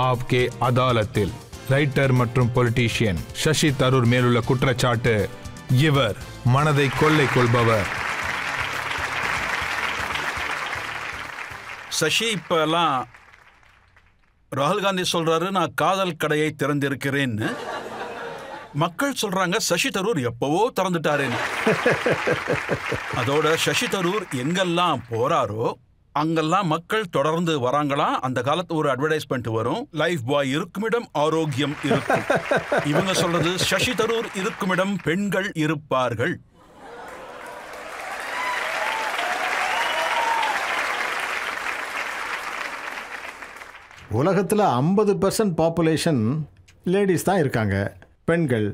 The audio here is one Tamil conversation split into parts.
ஆப்கே அதாலத்தில் ரைட்டர் மற்றும் பொலிட்டீஷியன் சசி தரூர் மேலுள்ள குற்றச்சாட்டு, இவர் மனதை கொள்ளை கொள்பவர். சசி இப்பெல்லாம் ராகுல் காந்தி சொல்றாரு நான் காதல் கடையை திறந்திருக்கிறேன்னு. மக்கள் சொல்றாங்க சசி தரூர் எப்பவோ திறந்துட்டாருன்னு. அதோட சசி தரூர் எங்கெல்லாம் போறாரோ அங்கெல்லாம் மக்கள் தொடர்ந்து வராங்களாம். அந்த காலத்து ஒரு அட்வர்டைஸ்மெண்ட் வரும், லைஃப் பாய் இருக்குமிடம் ஆரோக்கியம் இருக்கும். இவங்க சொல்றது சசி தரூர் இருக்குமிடம் பெண்கள் இருப்பார்கள். உலகத்தில் 50% பாப்புலேஷன் லேடிஸ் தான் இருக்காங்க, பெண்கள்.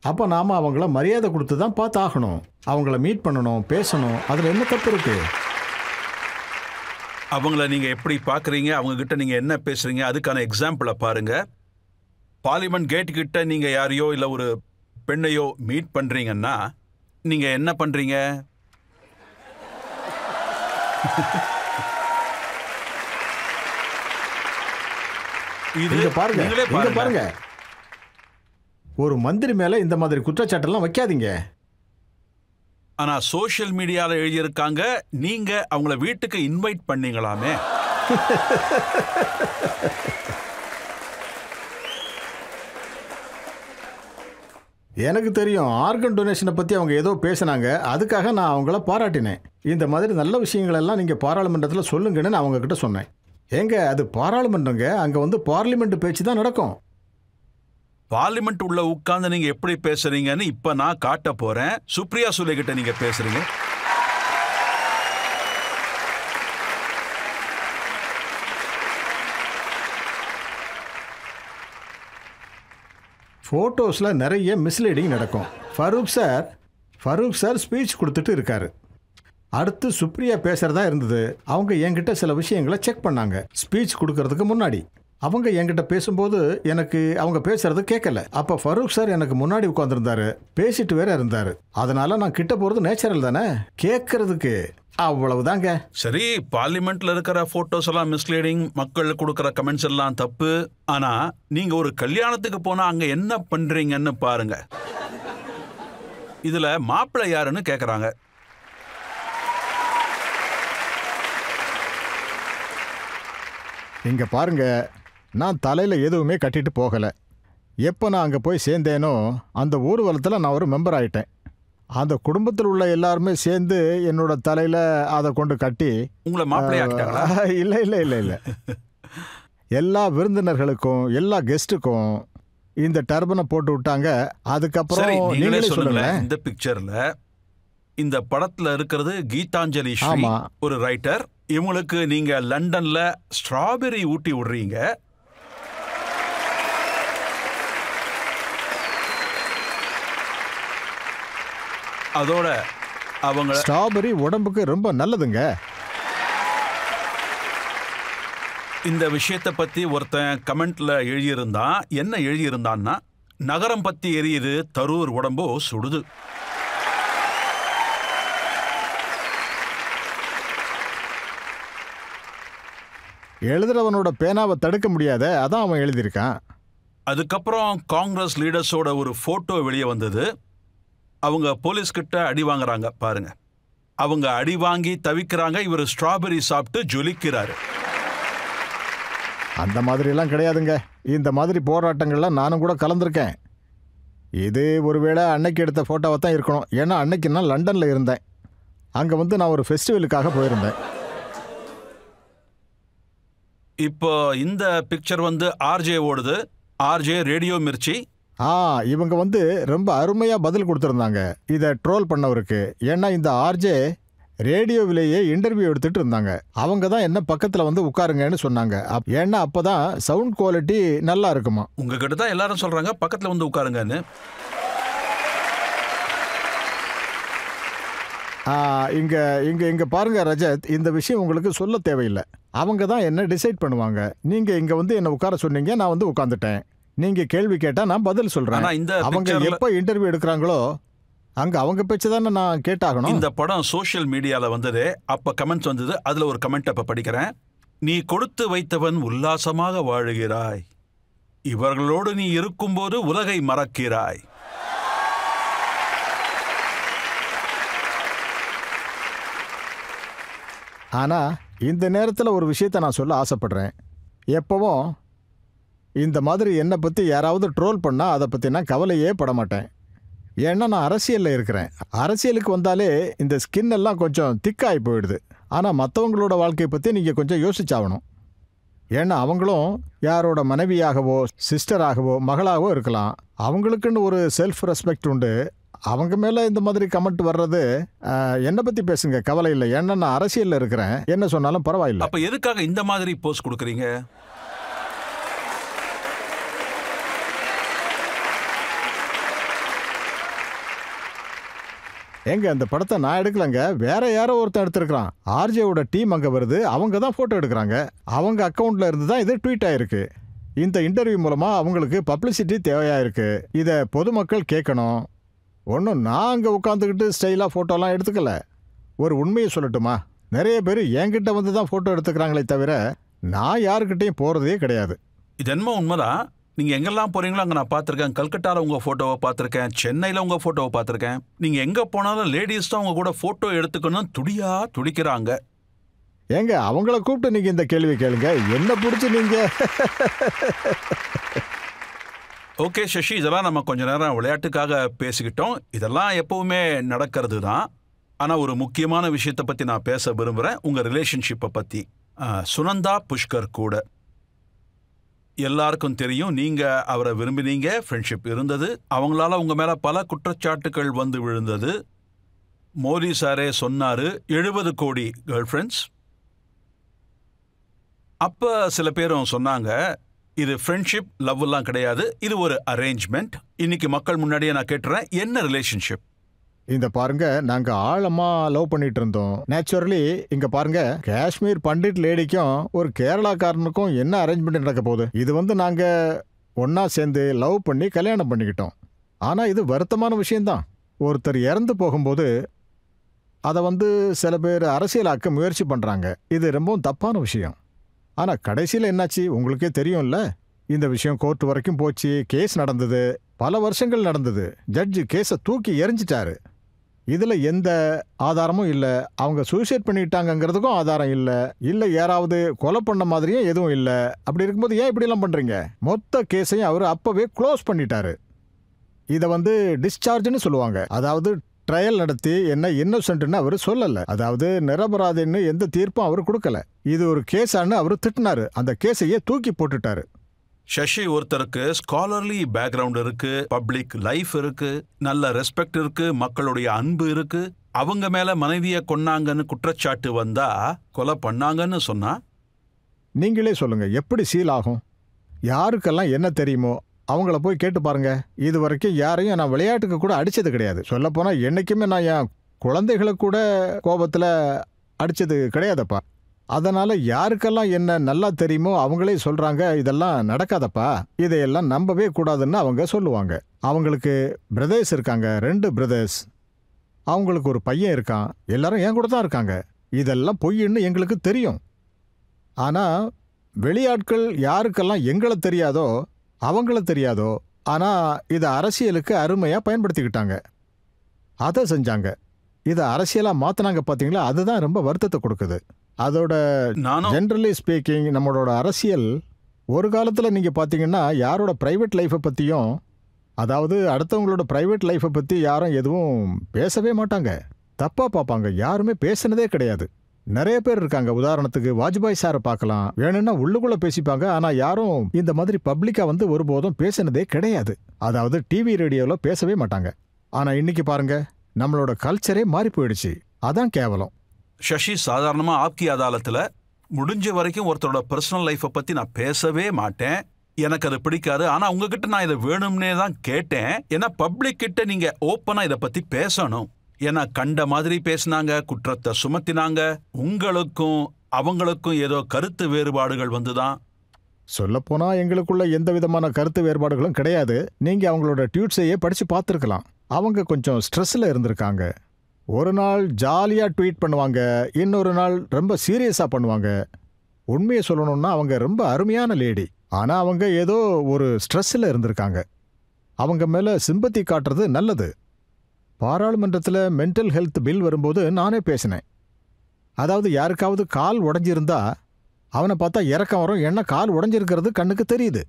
அப்போ நாம் அவங்கள மரியாதை கொடுத்து தான் பார்த்து ஆகணும். அவங்கள மீட் பண்ணணும், பேசணும். அதில் என்ன தப்பு இருக்கு? அவங்கள நீங்கள் எப்படி பார்க்குறீங்க, அவங்கக்கிட்ட நீங்கள் என்ன பேசுகிறீங்க, அதுக்கான எக்ஸாம்பிளை பாருங்கள். பார்லிமெண்ட் கேட்டு கிட்ட நீங்கள் யாரையோ இல்லை ஒரு பெண்ணையோ மீட் பண்ணுறீங்கன்னா நீங்கள் என்ன பண்ணுறீங்க? பாருங்க, ஒரு மந்திரி மேல இந்த மாதிரி குற்றச்சாட்டெல்லாம் வைக்காதீங்க. ஆனா சோசியல் மீடியால எழுதியிருக்காங்க நீங்க அவங்கள வீட்டுக்கு இன்வைட் பண்ணீங்களாமே. எனக்கு தெரியும், ஆர்கன் டொனேஷனை பற்றி அவங்க ஏதோ பேசினாங்க. அதுக்காக நான் அவங்கள பாராட்டினேன். இந்த மாதிரி நல்ல விஷயங்கள் எல்லாம் நீங்கள் பாராளுமன்றத்தில் சொல்லுங்கன்னு நான் அவங்கக்கிட்ட சொன்னேன். ஏங்க, அது பாராளுமன்றங்க, அங்கே வந்து பார்லிமெண்ட் பேச்சு தான் நடக்கும். பார்லிமெண்ட் உள்ள உட்கார்ந்து நீங்க எப்படி பேசுறீங்கன்னு இப்ப நான் காட்ட போறேன். சுப்ரியா சுலே கிட்ட நீங்க பேசுறீங்க. ஃபோட்டோஸில் நிறைய மிஸ்லீடிங் நடக்கும். ஃபரூக் சார் ஸ்பீச் கொடுத்துட்டு இருக்காரு. அடுத்து சுப்ரியா பேசுகிறதா இருந்தது. அவங்க என்கிட்ட சில விஷயங்களை செக் பண்ணாங்க. ஸ்பீச் கொடுக்கறதுக்கு முன்னாடி அவங்க என்கிட்ட பேசும்போது எனக்கு அவங்க பேசுறது கேட்கல. அப்போ ஃபரூக் சார் எனக்கு முன்னாடி உட்காந்துருந்தாரு, பேசிட்டு வேற இருந்தாரு. அதனால நான் கிட்ட போகிறது நேச்சுரல் தானே, கேட்கறதுக்கு அவ்வளவுதாங்க. சரி, பார்லிமெண்ட்ல இருக்கிற போட்டோஸ் எல்லாம் மிஸ்லீடிங், மக்கள் கொடுக்கற கமெண்ட்ஸ் எல்லாம் தப்பு. ஆனா நீங்க ஒரு கல்யாணத்துக்கு போனா அங்க என்ன பண்றீங்கன்னு பாருங்க. இதுல மாப்பிள்ளை யாருன்னு கேக்குறாங்க. இங்க பாருங்க, நான் தலையில் எதுவுமே கட்டிட்டு போகலை. எப்போ நான் அங்கே போய் சேர்ந்தேனோ அந்த ஊர்வலத்தில் நான் ஒரு மெம்பர் ஆகிட்டேன். அந்த குடும்பத்தில் உள்ள எல்லாருமே சேர்ந்து என்னோட தலையில் அதை கொண்டு கட்டி உங்களை மாப்பிள்ளையாக்கிட்டாங்களா? இல்லை இல்லை இல்லை இல்லை எல்லா விருந்தினர்களுக்கும் எல்லா கெஸ்ட்டுக்கும் இந்த டர்பனை போட்டு விட்டாங்க. அதுக்கப்புறம் நீங்களே சொல்லுங்களேன். இந்த பிக்சர்ல இந்த படத்துல இருக்கிறது கீதாஞ்சலி ஸ்ரீ, ஒரு ரைட்டர். இவங்களுக்கு நீங்க லண்டன்ல ஸ்ட்ராபெரி ஊட்டி விடுறீங்க. அதோட அவங்க ஸ்ட்ராபெரி உடம்புக்கு ரொம்ப நல்லதுங்க. இந்த விஷயத்தை பத்தி ஒருத்தன் கமெண்ட்ல எழுதியிருந்தான். என்ன எழுதியிருந்தான்னா, நகரம் பத்தி எரியுது, தரூர் உடம்போ சுடுது. எழுதுறவனோட பேனாவை தடுக்க முடியாத, அதான் அவன் எழுதியிருக்கான். அதுக்கப்புறம் காங்கிரஸ் லீடர்ஸோட ஒரு போட்டோ வெளியே வந்தது. அவங்க போலீஸ் கிட்ட அடி வாங்குறாங்க பாருங்க. அவங்க அடி வாங்கி தவிக்கிறாங்க, இவர் ஸ்ட்ராபெரி சாப்பிட்டு ஜொலிக்கிறாரு. அந்த மாதிரிலாம் கிடையாதுங்க. இந்த மாதிரி போராட்டங்கள்லாம் நானும் கூட கலந்துருக்கேன். இது ஒருவேளை அன்னைக்கு எடுத்த ஃபோட்டோவை தான் இருக்கணும். ஏன்னா அன்னைக்கு நான் லண்டனில் இருந்தேன். அங்கே வந்து நான் ஒரு ஃபெஸ்டிவலுக்காக போயிருந்தேன். இப்போ இந்த பிக்சர் வந்து ஆர்ஜே ஓடுது, ஆர்ஜே ரேடியோ மிர்ச்சி. இவங்க வந்து ரொம்ப அருமையாக பதில் கொடுத்துருந்தாங்க இதை ட்ரோல் பண்ணவருக்கு. ஏன்னா இந்த ஆர்ஜே ரேடியோவிலேயே இன்டர்வியூ எடுத்துகிட்டு இருந்தாங்க. அவங்க தான் என்ன பக்கத்தில் வந்து உட்காருங்கன்னு சொன்னாங்க. ஏன்னா அப்போ தான் சவுண்ட் குவாலிட்டி நல்லா இருக்குமா. உங்ககிட்ட தான் எல்லாரும் சொல்கிறாங்க பக்கத்தில் வந்து உட்காருங்கன்னு. இங்கே இங்கே இங்கே பாருங்கள் ரஜத், இந்த விஷயம் உங்களுக்கு சொல்ல தேவையில்லை. அவங்க தான் என்ன டிசைட் பண்ணுவாங்க. நீங்கள் இங்கே வந்து என்னை உட்கார சொன்னீங்க, நான் வந்து உட்காந்துட்டேன். நீங்க கேள்வி கேட்டா நான் பதில் சொல்றேன். அவங்க எப்ப இன்டர்வியூ எடுக்கிறாங்களோ அங்க அவங்க பேச்சு தானே நான் கேட்டாகணும். இந்த படம் சோஷியல் மீடியால வந்தது, அப்ப கமெண்ட்ஸ் வந்தது. அதுல ஒரு கமெண்ட் அப்ப படிக்கிறேன். நீ கொடுத்து வைத்தவன் உல்லாசமாக வாழுகிறாய். இவர்களோடு நீ இருக்கும்போது உலகை மறக்கிறாய். ஆனா இந்த நேரத்தில் ஒரு விஷயத்தை நான் சொல்ல ஆசைப்படுறேன். எப்பவும் இந்த மாதிரி என்னை பற்றி யாராவது ட்ரோல் பண்ணால் அதை பற்றி நான் கவலையே பட மாட்டேன். ஏன்னா நான் அரசியலில் இருக்கிறேன். அரசியலுக்கு வந்தாலே இந்த ஸ்கின் எல்லாம் கொஞ்சம் திக்காகி போயிடுது. ஆனால் மற்றவங்களோட வாழ்க்கையை பற்றி நீங்கள் கொஞ்சம் யோசிச்சாகணும். ஏன்னா அவங்களும் யாரோட மனைவியாகவோ சிஸ்டராகவோ மகளாகவோ இருக்கலாம். அவங்களுக்குன்னு ஒரு செல்ஃப் ரெஸ்பெக்ட் உண்டு. அவங்க மேலே இந்த மாதிரி கமெண்ட் வர்றது என்னை பற்றி பேசுங்க, கவலை இல்லை. ஏன்னா நான் அரசியலில் இருக்கிறேன், என்ன சொன்னாலும் பரவாயில்லை. அப்போ எதுக்காக இந்த மாதிரி போஸ்ட் கொடுக்குறீங்க? எங்க அந்த படத்தை நான் எடுக்கலங்க, வேற யாரோ ஒருத்தன் எடுத்திருக்கிறான். ஆர்ஜேவோட டீம் அங்கே வருது, அவங்க தான் ஃபோட்டோ எடுக்கிறாங்க. அவங்க அக்கௌண்ட்ல இருந்து தான் இது ட்வீட் ஆயிருக்கு. இந்த இன்டர்வியூ மூலமா அவங்களுக்கு பப்ளிசிட்டி தேவையாயிருக்கு. இதை பொதுமக்கள் கேட்கணும். ஒன்றும் நான் அங்கே உட்காந்துக்கிட்டு ஸ்டைலாக ஃபோட்டோலாம் எடுத்துக்கல. ஒரு உண்மையை சொல்லட்டுமா, நிறைய பேர் என்கிட்ட வந்து தான் ஃபோட்டோ எடுத்துக்கிறாங்களே தவிர நான் யாருக்கிட்டையும் போகிறதே கிடையாது. இது என்னமோ உண்மைதான். நீங்கள் எங்கெல்லாம் போகிறீங்களோ அங்கே நான் பார்த்துருக்கேன். கல்கட்டாவில் உங்கள் ஃபோட்டோவை பார்த்துருக்கேன், சென்னையில் உங்கள் ஃபோட்டோவை பார்த்துருக்கேன். நீங்கள் எங்கே போனாலும் லேடிஸ் தான் உங்கள் கூட ஃபோட்டோ எடுத்துக்கணும் துடிக்கிறாங்க. ஏங்க அவங்கள கூப்பிட்டு நீங்கள் இந்த கேள்வி கேளுங்க, என்ன பிடிச்சி நீங்கள். ஓகே சசி, இதெல்லாம் நம்ம கொஞ்ச நேரம் விளையாட்டுக்காக பேசிக்கிட்டோம். இதெல்லாம் எப்பவுமே நடக்கிறது தான். ஆனால் ஒரு முக்கியமான விஷயத்தை பற்றி நான் பேச விரும்புகிறேன், உங்கள் ரிலேஷன்ஷிப்பை பற்றி. சுனந்தா புஷ்கர் கூட எல்லாருக்கும் தெரியும், நீங்கள் அவரை விரும்பினீங்க, ஃப்ரெண்ட்ஷிப் இருந்தது. அவங்களால உங்கள் மேலே பல குற்றச்சாட்டுகள் வந்து விழுந்தது. மோடி சாரே சொன்னார் 70 கோடி கேர்ள் ஃப்ரெண்ட்ஸ். அப்போ சில பேரும் சொன்னாங்க இது ஃப்ரெண்ட்ஷிப் லவ்லாம் கிடையாது, இது ஒரு அரேஞ்ச்மெண்ட். இன்னைக்கு மக்கள் முன்னாடியே நான் கேட்டுறேன், என்ன ரிலேஷன்ஷிப்? இந்த பாருங்க, நாங்க ஆழமா லவ் பண்ணிட்டு இருந்தோம். நேச்சுரலி இங்க பாருங்க, காஷ்மீர் பண்டிட் லேடிக்கும் ஒரு கேரளாக்காரனுக்கும் என்ன அரேஞ்ச்மெண்ட் நடக்க போகுது? இது நாங்க ஒன்னா சேர்ந்து லவ் பண்ணி கல்யாணம் பண்ணிக்கிட்டோம். ஆனா இது வருத்தமான விஷயம்தான். ஒருத்தர் இறந்து போகும்போது அதை சில பேர் அரசியலாக்க முயற்சி பண்றாங்க. இது ரொம்பவும் தப்பான விஷயம். ஆனா கடைசியில் என்னாச்சு உங்களுக்கே தெரியும்ல. இந்த விஷயம் கோர்ட் வரைக்கும் போச்சு, கேஸ் நடந்தது, பல வருஷங்கள் நடந்தது. ஜட்ஜு கேஸை தூக்கி எறிஞ்சிட்டாரு. இதுல எந்த ஆதாரமும் இல்லை. அவங்க சூசைட் பண்ணிட்டாங்கிறதுக்கும் ஆதாரம் இல்லை யாராவது கொலை பண்ண மாதிரியும் எதுவும் இல்லை. அப்படி இருக்கும்போது ஏன் இப்படிலாம் பண்றீங்க? மொத்த கேஸையும் அவர் அப்பவே க்ளோஸ் பண்ணிட்டாரு. இதை டிஸ்சார்ஜ்னு சொல்லுவாங்க. அதாவது ட்ரையல் நடத்தி என்ன இன்னோசென்ட்னு அவர் சொல்லலை. அதாவது நிரபராதின்னு எந்த தீர்ப்பும் அவர் கொடுக்கல. இது ஒரு கேஸான்னு அவர் திட்டினாரு. அந்த கேஸையே தூக்கி போட்டுட்டாரு. சசி ஒருத்தருக்கு ஸ்காலர்லி பேக்ரவுண்ட் இருக்கு, பப்ளிக் லைஃப் இருக்கு, நல்ல ரெஸ்பெக்ட் இருக்கு, மக்களுடைய அன்பு இருக்கு. அவங்க மேல மனைவியை கொன்னாங்கன்னு குற்றச்சாட்டு வந்தா கொலை பண்ணாங்கன்னு சொன்னா நீங்களே சொல்லுங்க, எப்படி சீல் ஆகும்? யாருக்கெல்லாம் என்ன தெரியுமோ அவங்கள போய் கேட்டு பாருங்க. இது வரைக்கும் யாரையும் நான் விளையாட்டுக்கு கூட அடிச்சது கிடையாது. சொல்லப்போனா என்னைக்குமே நான் என் குழந்தைகளை கூட கோபத்தில் அடிச்சது கிடையாதப்பா. அதனால யாருக்கெல்லாம் என்ன நல்லா தெரியுமோ அவங்களே சொல்றாங்க, இதெல்லாம் நடக்காதப்பா, இதையெல்லாம் நம்பவே கூடாதுன்னு அவங்க சொல்லுவாங்க. அவங்களுக்கு பிரதர்ஸ் இருக்காங்க, 2 பிரதர்ஸ். அவங்களுக்கு ஒரு பையன் இருக்கான். எல்லாரும் என் கூட தான் இருக்காங்க. இதெல்லாம் பொய்ன்னு எங்களுக்கு தெரியும். ஆனா வெளியாட்கள் யாருக்கெல்லாம் எங்களை தெரியாதோ அவங்கள தெரியாதோ, ஆனா இதை அரசியலுக்கு அருமையா பயன்படுத்திக்கிட்டாங்க. அதை செஞ்சாங்க. இதை அரசியலா மாத்தினாங்க பாத்தீங்களா? அதுதான் ரொம்ப வருத்தத்தை கொடுக்குது. அதோட ஜென்ரலி ஸ்பீக்கிங் நம்மளோட அரசியல் ஒரு காலத்தில் நீங்கள் பார்த்தீங்கன்னா யாரோட ப்ரைவேட் லைஃப்பை பற்றியும், அதாவது அடுத்தவங்களோட ப்ரைவேட் லைஃப்பை பற்றி யாரும் எதுவும் பேசவே மாட்டாங்க, தப்பாக பார்ப்பாங்க. யாருமே பேசினதே கிடையாது. நிறைய பேர் இருக்காங்க. உதாரணத்துக்கு வாஜ்பாய் சாரை பார்க்கலாம். வேணும்னா உள்ளுக்குள்ளே பேசிப்பாங்க. ஆனால் யாரும் இந்த மாதிரி பப்ளிக்காக ஒருபோதும் பேசினதே கிடையாது. அதாவது டிவி ரேடியோவில் பேசவே மாட்டாங்க. ஆனால் இன்னைக்கு பாருங்க, நம்மளோட கல்ச்சரே மாறி போயிடுச்சு. அதான் கேவலம். சசி, சாதாரணமா ஆப்கி அதாலத்தில் முடிஞ்ச வரைக்கும் ஒருத்தரோட பர்சனல் லைஃப்பை பற்றி நான் பேசவே மாட்டேன். எனக்கு அது பிடிக்காது. ஆனால் உங்ககிட்ட நான் இதை வேணும்னே தான் கேட்டேன். ஏன்னா பப்ளிக் கிட்ட நீங்கள் ஓப்பனாக இதை பற்றி பேசணும். ஏன்னா கண்ட மாதிரி பேசினாங்க, குற்றத்தை சுமத்தினாங்க. உங்களுக்கும் அவங்களுக்கும் ஏதோ கருத்து வேறுபாடுகள் வந்துதான். சொல்லப்போனால் எங்களுக்குள்ள எந்த விதமான கருத்து வேறுபாடுகளும் கிடையாது. நீங்கள் அவங்களோட ட்வீட்ஸையே படித்து பார்த்துருக்கலாம். அவங்க கொஞ்சம் ஸ்ட்ரெஸ்ஸில் இருந்திருக்காங்க. ஒரு நாள் ஜாலியாக ட்வீட் பண்ணுவாங்க, இன்னொரு நாள் ரொம்ப சீரியஸாக பண்ணுவாங்க. உண்மையை சொல்லணும்னா அவங்க ரொம்ப அருமையான லேடி. ஆனால் அவங்க ஏதோ ஒரு ஸ்ட்ரெஸ்ஸில் இருந்திருக்காங்க. அவங்க மேலே சிம்பத்தி காட்டுறது நல்லது. பாராளுமன்றத்தில் மென்டல் ஹெல்த் பில் வரும்போது நானே பேசினேன். அதாவது யாருக்காவது கால் உடஞ்சிருந்தா அவனை பார்த்தா இறக்கம் வரும், என்ன கால் உடஞ்சிருக்கிறது கண்ணுக்கு தெரியுது.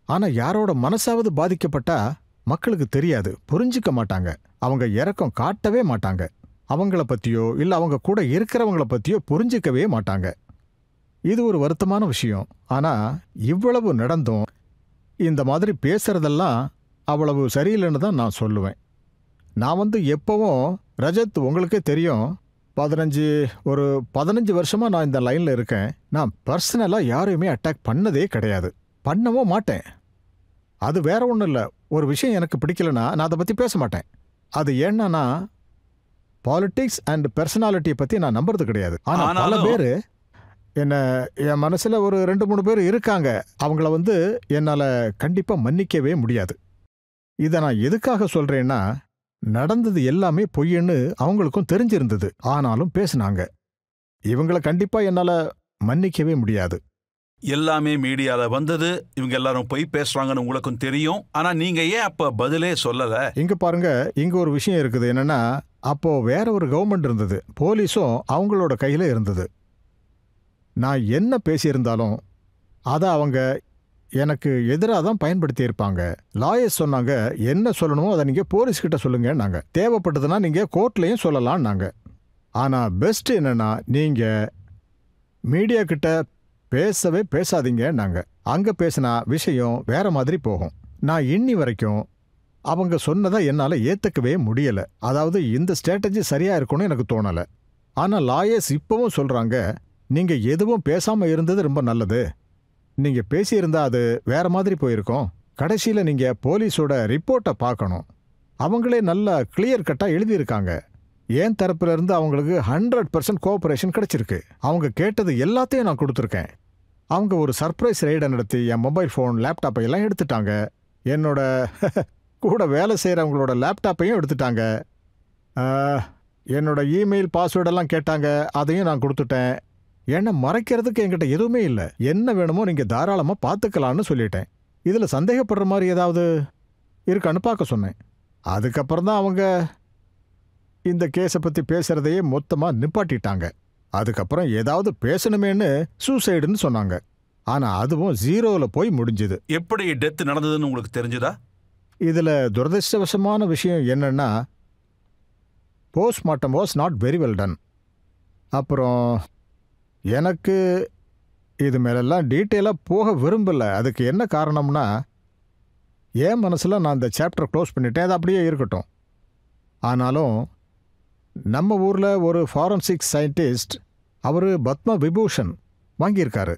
ஆனால் யாரோட மனசாவது பாதிக்கப்பட்டா மக்களுக்கு தெரியாது, புரிஞ்சிக்க மாட்டாங்க, அவங்க இறக்கம் காட்டவே மாட்டாங்க. அவங்கள பற்றியோ இல்லை அவங்க கூட இருக்கிறவங்கள பற்றியோ புரிஞ்சிக்கவே மாட்டாங்க. இது ஒரு வருத்தமான விஷயம். ஆனால் இவ்வளவு நடந்தும் இந்த மாதிரி பேசுறதெல்லாம் அவ்வளவு சரியில்லைன்னு தான் நான் சொல்லுவேன். நான் எப்பவும் ரஜத், உங்களுக்கே தெரியும், ஒரு 15 வருஷமாக நான் இந்த லைனில் இருக்கேன். நான் பர்சனலாக யாரையுமே அட்டாக் பண்ணதே கிடையாது, பண்ணவும் மாட்டேன். அது வேற ஒன்றும் இல்லை. ஒரு விஷயம் எனக்கு பிடிக்கலன்னா நான் அதை பற்றி பேச மாட்டேன். அது ஏன்னா பாலிட்டிக்ஸ் அண்ட் பர்சனாலிட்டியை பற்றி நான் நம்புறது கிடையாது. ஆனால் பல பேர் என் மனசில் ஒரு 2-3 பேர் இருக்காங்க. அவங்கள என்னால் கண்டிப்பாக மன்னிக்கவே முடியாது. இதை நான் எதுக்காக சொல்கிறேன்னா, நடந்தது எல்லாமே பொய்ன்னு அவங்களுக்கும் தெரிஞ்சிருந்தது. ஆனாலும் பேசினாங்க. இவங்களை கண்டிப்பாக என்னால் மன்னிக்கவே முடியாது. எல்லாமே மீடியால வந்தது, இவங்க எல்லாரும் பொய் பேசுறாங்கன்னு உங்களுக்கும் தெரியும். ஆனா நீங்க ஏன் அப்ப பதிலே சொல்லல? இங்க பாருங்க, இங்க ஒரு விஷயம் இருக்குது. என்னன்னா, அப்போ வேற ஒரு கவர்மெண்ட் இருந்தது, போலீஸும் அவங்களோட கையில இருந்தது. நான் என்ன பேசியிருந்தாலும் அதை அவங்க எனக்கு எதிராக தான் பயன்படுத்தி இருப்பாங்க. லாயர்ஸ் சொன்னாங்க, என்ன சொல்லணுமோ அதை நீங்கள் போலீஸ்கிட்ட சொல்லுங்கன்னாங்க. தேவைப்பட்டதுன்னா நீங்கள் கோர்ட்லேயும் சொல்லலான்னாங்க. ஆனால் பெஸ்ட் என்னன்னா, நீங்கள் மீடியா கிட்ட பேசவே பேசாதீங்கன்னாங்க. அங்கே பேசினா விஷயம் வேற மாதிரி போகும். நான் இன்னி வரைக்கும் அவங்க சொன்னதை என்னால் ஏற்றுக்கவே முடியலை. அதாவது இந்த ஸ்ட்ராட்டஜி சரியாக இருக்கும்னு எனக்கு தோணலை. ஆனால் லாயர்ஸ் இப்போவும் சொல்கிறாங்க, நீங்கள் எதுவும் பேசாமல் இருந்தது ரொம்ப நல்லது, நீங்கள் பேசியிருந்தா அது வேற மாதிரி போயிருக்கோம். கடைசியில் நீங்கள் போலீஸோட ரிப்போர்ட்டை பார்க்கணும். அவங்களே நல்லா கிளியர் கட்டாக எழுதியிருக்காங்க. என் தரப்புல இருந்து அவங்களுக்கு 100% கோஆபரேஷன் கிடைச்சிருக்கு. அவங்க கேட்டது எல்லாத்தையும் நான் கொடுத்துருக்கேன். அவங்க ஒரு சர்ப்ரைஸ் ரெய்டை நடத்தி என் மொபைல் ஃபோன், லேப்டாப்பை எல்லாம் எடுத்துட்டாங்க. என்னோட கூட வேலை செய்கிறவங்களோட லேப்டாப்பையும் எடுத்துட்டாங்க. என்னோட இமெயில் பாஸ்வேர்டெல்லாம் கேட்டாங்க, அதையும் நான் கொடுத்துட்டேன். என்னை மறைக்கிறதுக்கு என்கிட்ட எதுவுமே இல்லை. என்ன வேணுமோ நீங்கள் தாராளமாக பார்த்துக்கலான்னு சொல்லிட்டேன். இதில் சந்தேகப்படுற மாதிரி ஏதாவது இருக்கான்னு பார்க்க சொன்னேன். அதுக்கப்புறம் தான் அவங்க இந்த கேஸை பற்றி பேசுகிறதையே மொத்தமாக நிப்பாட்டிட்டாங்க. அதுக்கப்புறம் ஏதாவது பேசணுமேன்னு சூசைடுன்னு சொன்னாங்க. ஆனால் அதுவும் 0ல் போய் முடிஞ்சுது. எப்படி டெத் நடந்ததுன்னு உங்களுக்கு தெரிஞ்சுதா? இதில் துரதிருஷ்டவசமான விஷயம் என்னன்னா, postmortem was not very well done. அப்புறம் எனக்கு இது மேலெல்லாம் டீட்டெயிலாக போக விரும்பலை. அதுக்கு என்ன காரணம்னா, என் மனசில் நான் இந்த சாப்டர் க்ளோஸ் பண்ணிட்டேன், அது அப்படியே இருக்கட்டும். ஆனாலும் நம்ம ஊரில் ஒரு ஃபாரன்சிக் சயின்டிஸ்ட், அவர் பத்ம விபூஷன் வாங்கியிருக்காரு.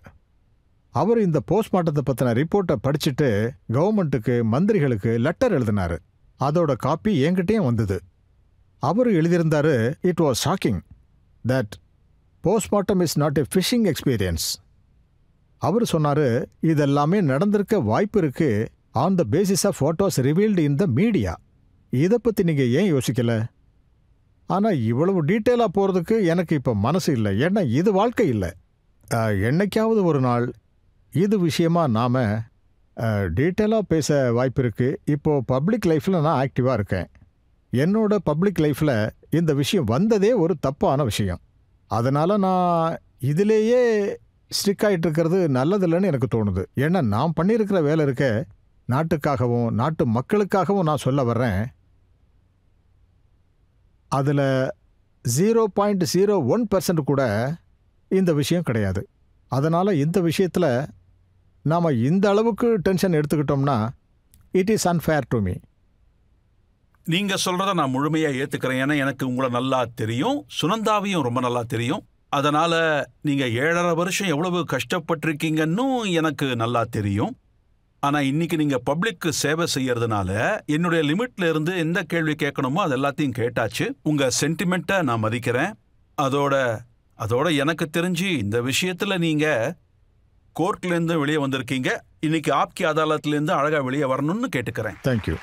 அவர் இந்த போஸ்ட்மார்ட்டத்தை பற்றின ரிப்போர்ட்டை படிச்சுட்டு கவர்மெண்ட்டுக்கு, மந்திரிகளுக்கு லெட்டர் எழுதினார். அதோட காப்பி என்கிட்டயும் வந்தது. அவர் எழுதியிருந்தார், it was shocking that postmortem is not a fishing experience. அவர் சொன்னார், இதெல்லாமே நடந்திருக்க வாய்ப்பு இருக்கு on the basis of photos revealed in the media. இதை பற்றி நீங்கள் ஏன் யோசிக்கல? ஆனால் இவ்வளவு டீட்டெயிலாக போகிறதுக்கு எனக்கு இப்போ மனசு இல்லை. ஏன்னா இது வாழ்க்கை இல்லை. என்னைக்காவது ஒரு நாள் இது விஷயமா நாம் டீட்டெயிலாக பேச வாய்ப்பு இருக்குது. இப்போது பப்ளிக் லைஃப்பில் நான் ஆக்டிவாக இருக்கேன். என்னோட பப்ளிக் லைஃப்பில் இந்த விஷயம் வந்ததே ஒரு தப்பான விஷயம். அதனால் நான் இதிலேயே ஸ்டிக் ஆகிட்டு இருக்கிறது நல்லதில்லைன்னு எனக்கு தோணுது. ஏன்னா நான் பண்ணியிருக்கிற வேலை இருக்க, நாட்டுக்காகவும் நாட்டு மக்களுக்காகவும் நான் சொல்ல வர்றேன். அதில் 0.01% கூட இந்த விஷயம் கிடையாது. அதனால் இந்த விஷயத்தில் நாம் இந்த அளவுக்கு டென்ஷன் எடுத்துக்கிட்டோம்னா it is unfair to me. நீங்க சொல்றத நான் முழுமையா ஏத்துக்கிறேன். ஏன்னா எனக்கு உங்களை நல்லா தெரியும், சுனந்தாவையும் ரொம்ப நல்லா தெரியும். அதனால நீங்க 7.5 வருஷம் எவ்வளவு கஷ்டப்பட்டிருக்கீங்கன்னு எனக்கு நல்லா தெரியும். ஆனா இன்னைக்கு நீங்க பப்ளிக்கு சேவை செய்யறதுனால என்னுடைய லிமிட்ல இருந்து எந்த கேள்வி கேட்கணுமோ அது எல்லாத்தையும் கேட்டாச்சு. உங்க சென்டிமெண்ட்டை நான் மதிக்கிறேன். அதோட எனக்கு தெரிஞ்சு இந்த விஷயத்துல நீங்க கோர்ட்லேருந்து வெளியே வந்திருக்கீங்க. இன்னைக்கு ஆப்கி அதாலத்லேருந்து அழகா வெளியே வரணும்னு கேட்டுக்கிறேன். தேங்க்யூ.